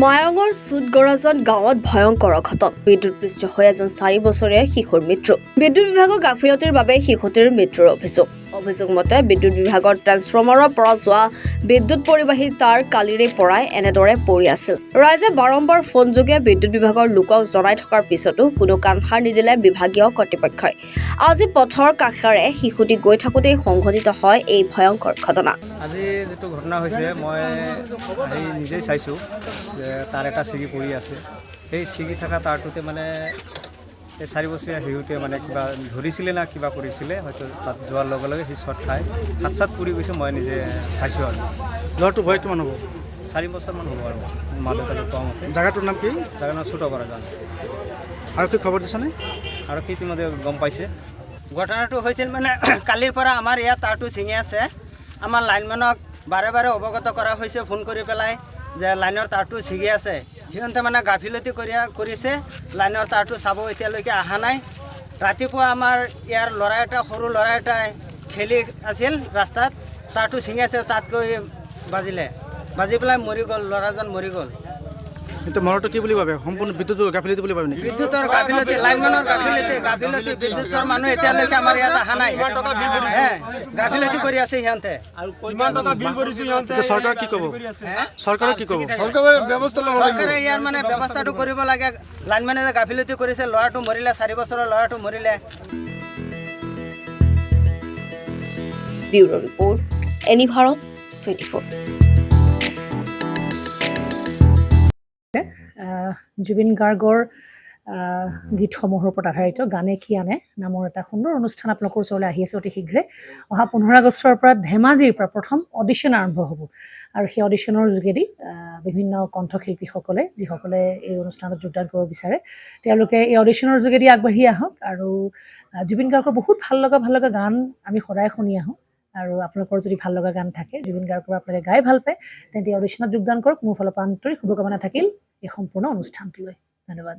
মায়ঙৰ চুটগৰাজন গাঁৱত ভয়ংকৰ অঘটন বিদ্যুৎপৃষ্ট হৈ এজন 4 বছৰীয়া শিশুৰ মৃত্যু বিদ্যুৎ বিভাগৰ গাফিলতিৰ বাবে শিশুটিৰ মৃত্যুৰ অভিযোগ মতে বিদ্যুৎ বিভাগৰ ট্ৰান্সফৰ্মাৰৰ পৰা যোৱা বিদ্যুৎ পৰিবাহী তাঁৰ কালিৰে পৰাই এনেদৰে পৰি আছিল ৰাইজে বাৰম্বাৰ ফোনযোগে বিদ্যুৎ বিভাগৰ লোকক জনাই থকাৰ পিছতো কোনো কাণসাৰ নিদিলে বিভাগীয় কৰ্তৃপক্ষই আজি পথৰ কাষেৰে শিশুটি গৈ থাকোঁতেই সংঘটিত হয় এই ভয়ংকৰ ঘটনা। আজি যেটো ঘটনা হৈছে মই নিজেই চাইছোঁ যে তাৰ এটা ছিগি পৰি আছে সেই ছিগি থকা তাৰটোতে মানে এই 4 বছৰীয়া শিশুটোৱে মানে কিবা ধৰিছিলে না কিবা কৰিছিলে হয়তো তাত যোৱাৰ লগে লগে সি শ্বৰ্ট খাই হাত পৰি গৈছে মই নিজে চাইছোঁ আৰু ল'ৰাটো বয়স কিমান হ'ব 4 বছৰমান হ'ব আৰু মা দেউতাকে কোৱা মতে। জাগাটোৰ নাম কি? জাগাৰ নাম চুটগৰাজন। আৰু কি খবৰ দিছেনে? আৰু কি ইতিমধ্যে গম পাইছে ঘটনাটো হৈছিল মানে কালিৰ পৰা আমাৰ ইয়াত তাঁৰটো ছিঙি আছে আমাৰ লাইনমেনক বাৰে বাৰে অৱগত কৰা হৈছে ফোন কৰি পেলাই যে লাইনৰ তাঁৰটো ছিগি আছে সিহঁতে মানে গাফিলতি কৰিছে লাইনৰ তাঁৰটো চাব এতিয়ালৈকে অহা নাই। ৰাতিপুৱা আমাৰ ইয়াৰ ল'ৰা এটা সৰু ল'ৰা এটাই খেলি আছিল ৰাস্তাত তাঁৰটো ছিঙি আছে তাত গৈ বাজি পেলাই মৰি গ'ল ল'ৰাজন মৰি গ'ল। কিন্তু মৰটো কি বুলি ভাবে সম্পূৰ্ণ বিদ্যুৎ গাফিলতি বুলি ভাবে নেকি? বিদ্যুতৰ গাফিলতি লাইনমেনৰ গাফিলতি বিদ্যুতৰ মানুহ এতিয়ালৈকে আমাৰ ইয়াত অহা নাই গাফিলতি কৰি আছে সিহঁতে। চৰকাৰে কি ক'ব? চৰকাৰে ইয়াৰ মানে ব্যৱস্থাটো কৰিব লাগে। লাইনমেনে যে গাফিলতি কৰিছে ল'ৰাটো মৰিলে 4 বছৰৰ ল'ৰাটো মৰিলে। Bureau report any Bharat 24। Zubeen গাৰ্গৰ গীতসমূহৰ ওপৰত আধাৰিত গানে কি আনে নামৰ এটা সুন্দৰ অনুষ্ঠান আপোনালোকৰ ওচৰলৈ আহি আছে অতি শীঘ্ৰে। অহা 15 আগষ্টৰ পৰা ধেমাজিৰ পৰা প্ৰথম অডিশ্যন আৰম্ভ হ'ব আৰু সেই অডিশ্যনৰ যোগেদি বিভিন্ন কণ্ঠশিল্পীসকলে যিসকলে এই অনুষ্ঠানত যোগদান কৰিব বিচাৰে তেওঁলোকে এই অডিশ্যনৰ যোগেদি আগবাঢ়ি আহক আৰু জুবিন গাৰ্গৰ বহুত ভাল লগা গান আমি সদায় শুনি আহোঁ আৰু আপোনালোকৰ যদি ভাল লগা গান থাকে জুবিন গাৰ্গৰ আপোনালোকে গাই ভাল পায় তেন্তে অডিশ্যনত যোগদান কৰক। মোৰ ফালৰ পৰা আন্তৰিক শুভকামনা থাকিল এই সম্পূৰ্ণ অনুষ্ঠানটোলৈ। ধন্যবাদ।